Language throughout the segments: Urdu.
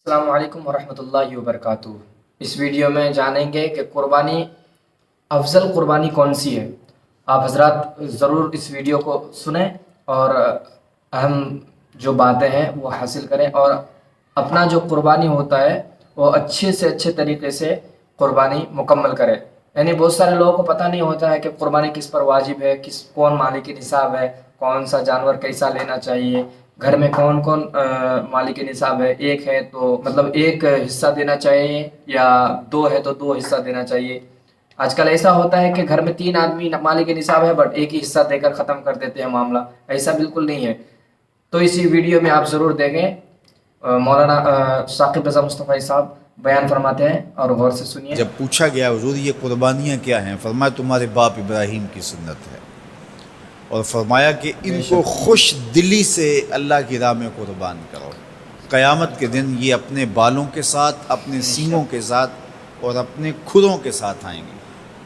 السلام علیکم ورحمۃ اللہ وبرکاتہ۔ اس ویڈیو میں جانیں گے کہ قربانی افضل قربانی کون سی ہے۔ آپ حضرات ضرور اس ویڈیو کو سنیں اور اہم جو باتیں ہیں وہ حاصل کریں، اور اپنا جو قربانی ہوتا ہے وہ اچھے سے اچھے طریقے سے قربانی مکمل کرے۔ یعنی بہت سارے لوگوں کو پتہ نہیں ہوتا ہے کہ قربانی کس پر واجب ہے، کون مالک نصاب ہے، کون سا جانور کیسا لینا چاہیے، گھر میں کون کون مالک نصاب ہے، ایک ہے تو مطلب ایک حصہ دینا چاہیے یا دو ہے تو دو حصہ دینا چاہیے۔ آج کل ایسا ہوتا ہے کہ گھر میں 3 آدمی مالک نصاب ہے بٹ ایک ہی حصہ دے کر ختم کر دیتے ہیں معاملہ۔ ایسا بالکل نہیں ہے، تو اسی ویڈیو میں آپ ضرور دیکھیں۔ مولانا ثاقب رضا مصطفی صاحب بیان فرماتے ہیں اور غور سے سنیے۔ جب پوچھا گیا حضور یہ قربانیاں کیا ہیں، فرمایا تمہارے باپ ابراہیم کی سنت ہے، اور فرمایا کہ ان کو خوش دلی سے اللہ کی راہ میں قربان کرو۔ قیامت کے دن یہ اپنے بالوں کے ساتھ، اپنے سینگوں کے ساتھ اور اپنے کھروں کے ساتھ آئیں گے،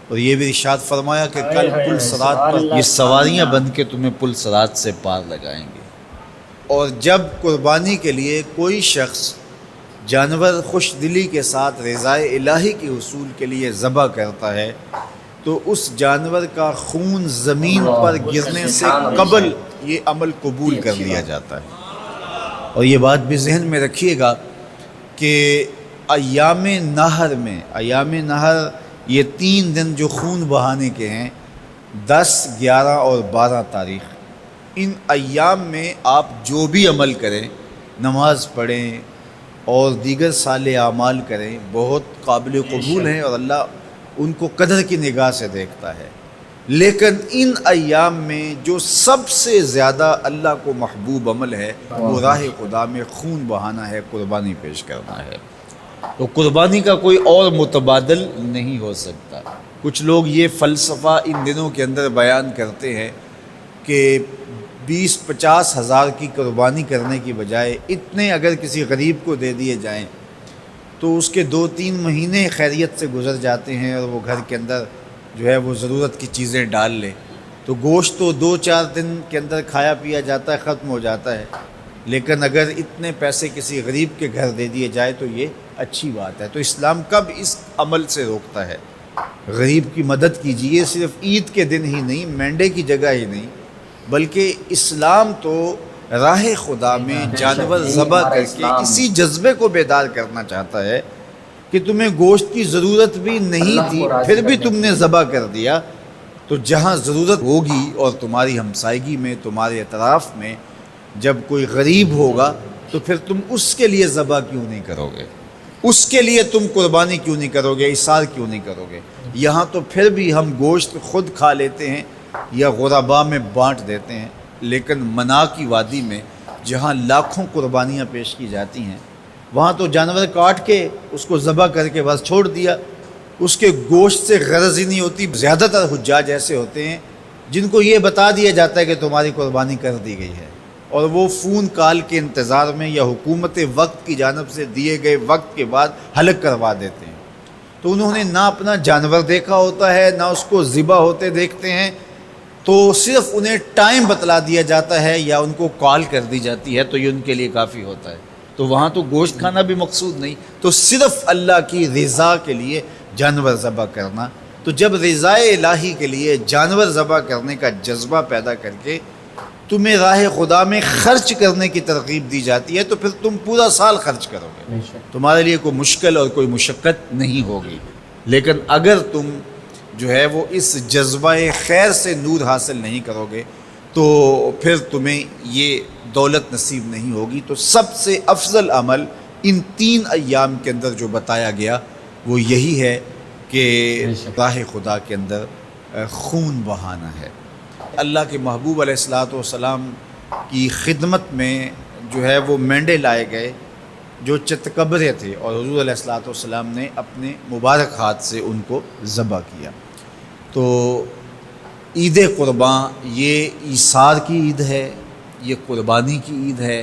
اور یہ بھی ارشاد فرمایا کہ کل پل صراط پر یہ سواریاں بن کے تمہیں پل صراط سے پار لگائیں گے۔ اور جب قربانی کے لیے کوئی شخص جانور خوش دلی کے ساتھ رضائے الہی کے حصول کے لیے ذبح کرتا ہے تو اس جانور کا خون زمین پر گرنے سے قبل یہ عمل قبول کر لیا جاتا ہے۔ اور یہ بات بھی ذہن میں رکھیے گا کہ ایام نہر یہ 3 دن جو خون بہانے کے ہیں، 10، 11 اور 12 تاریخ، ان ایام میں آپ جو بھی عمل کریں، نماز پڑھیں اور دیگر صالح اعمال کریں، بہت قابل قبول ہیں اور اللہ ان کو قدر کی نگاہ سے دیکھتا ہے۔ لیکن ان ایام میں جو سب سے زیادہ اللہ کو محبوب عمل ہے وہ راہ خدا میں خون بہانا ہے، قربانی پیش کرنا ہے۔ تو قربانی کا کوئی اور متبادل نہیں ہو سکتا۔ کچھ لوگ یہ فلسفہ ان دنوں کے اندر بیان کرتے ہیں کہ 20-50 ہزار کی قربانی کرنے کی بجائے اتنے اگر کسی غریب کو دے دیے جائیں تو اس کے 2-3 مہینے خیریت سے گزر جاتے ہیں، اور وہ گھر کے اندر جو ہے وہ ضرورت کی چیزیں ڈال لے تو گوشت تو 2-4 دن کے اندر کھایا پیا جاتا ہے، ختم ہو جاتا ہے۔ لیکن اگر اتنے پیسے کسی غریب کے گھر دے دیے جائے تو یہ اچھی بات ہے۔ تو اسلام کب اس عمل سے روکتا ہے؟ غریب کی مدد کیجیے، صرف عید کے دن ہی نہیں، مینڈے کی جگہ ہی نہیں، بلکہ اسلام تو راہ خدا میں جانور ذبح کر کے اسی جذبے کو بیدار کرنا چاہتا ہے کہ تمہیں گوشت کی ضرورت بھی نہیں تھی پھر بھی تم نے ذبح کر دیا، تو جہاں ضرورت ہوگی اور تمہاری ہمسائیگی میں، تمہارے اطراف میں جب کوئی غریب ہوگا تو پھر تم اس کے لیے ذبح کیوں نہیں کرو گے؟ اس کے لیے تم قربانی کیوں نہیں کرو گے؟ اثار کیوں نہیں کرو گے؟ یہاں تو پھر بھی ہم گوشت خود کھا لیتے ہیں یا غرباء میں بانٹ دیتے ہیں، لیکن منا کی وادی میں جہاں لاکھوں قربانیاں پیش کی جاتی ہیں وہاں تو جانور کاٹ کے اس کو ذبح کر کے بس چھوڑ دیا، اس کے گوشت سے غرض ہی نہیں ہوتی۔ زیادہ تر حجاج ایسے ہوتے ہیں جن کو یہ بتا دیا جاتا ہے کہ تمہاری قربانی کر دی گئی ہے، اور وہ فون کال کے انتظار میں یا حکومت وقت کی جانب سے دیے گئے وقت کے بعد حلق کروا دیتے ہیں۔ تو انہوں نے نہ اپنا جانور دیکھا ہوتا ہے، نہ اس کو ذبح ہوتے دیکھتے ہیں، تو صرف انہیں ٹائم بتلا دیا جاتا ہے یا ان کو کال کر دی جاتی ہے تو یہ ان کے لیے کافی ہوتا ہے۔ تو وہاں تو گوشت کھانا بھی مقصود نہیں، تو صرف اللہ کی رضا کے لیے جانور ذبح کرنا۔ تو جب رضا الہی کے لیے جانور ذبح کرنے کا جذبہ پیدا کر کے تمہیں راہ خدا میں خرچ کرنے کی ترغیب دی جاتی ہے تو پھر تم پورا سال خرچ کرو گے، تمہارے لیے کوئی مشکل اور کوئی مشقت نہیں ہوگی۔ لیکن اگر تم جو ہے وہ اس جذبہ خیر سے نور حاصل نہیں کرو گے تو پھر تمہیں یہ دولت نصیب نہیں ہوگی۔ تو سب سے افضل عمل ان 3 ایام کے اندر جو بتایا گیا وہ یہی ہے کہ راہ خدا کے اندر خون بہانا ہے۔ اللہ کے محبوب علیہ الصلوۃ والسلام کی خدمت میں جو ہے وہ مینڈے لائے گئے جو چتکبرے تھے، اور حضور علیہ الصلوۃ والسلام نے اپنے مبارک ہاتھ سے ان کو ذبح کیا۔ تو عید قرباں یہ ایثار کی عید ہے، یہ قربانی کی عید ہے،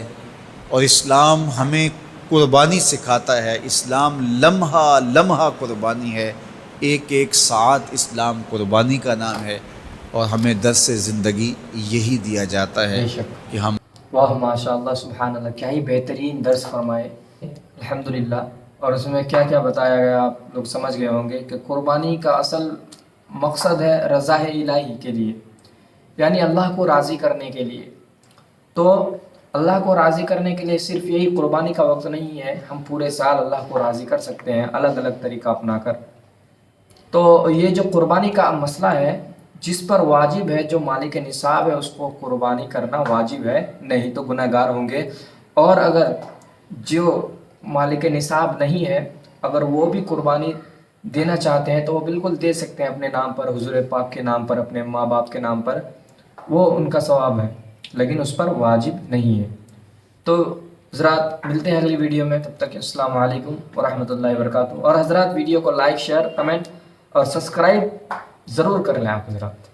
اور اسلام ہمیں قربانی سکھاتا ہے۔ اسلام لمحہ لمحہ قربانی ہے، ایک ایک ساعت اسلام قربانی کا نام ہے، اور ہمیں درس زندگی یہی دیا جاتا ہے کہ ہم واہ ماشاء اللہ، سبحان اللہ، کیا ہی بہترین درس فرمائے۔ الحمدللہ. اور اس میں کیا کیا بتایا گیا آپ لوگ سمجھ گئے ہوں گے کہ قربانی کا اصل مقصد ہے رضا الہی کے لیے، یعنی اللہ کو راضی کرنے کے لیے. تو اللہ کو راضی کرنے کے لیے صرف یہی قربانی کا وقت نہیں ہے، ہم پورے سال اللہ کو راضی کر سکتے ہیں الگ الگ طریقہ اپنا کر. تو یہ جو قربانی کا مسئلہ ہے، جس پر واجب ہے، جو مالک نصاب ہے اس کو قربانی کرنا واجب ہے، نہیں تو گناہ گار ہوں گے. اور اگر جو مالک نصاب نہیں ہے، اگر وہ بھی قربانی دینا چاہتے ہیں تو وہ بالکل دے سکتے ہیں اپنے نام پر، حضور پاک کے نام پر، اپنے ماں باپ کے نام پر، وہ ان کا ثواب ہے، لیکن اس پر واجب نہیں ہے. تو حضرات ملتے ہیں اگلی ویڈیو میں، تب تک السلام علیکم ورحمۃ اللہ وبرکاتہ. اور حضرات ویڈیو کو لائک، شیئر، کمنٹ اور سبسکرائب ضرور کر لیں آپ حضرات.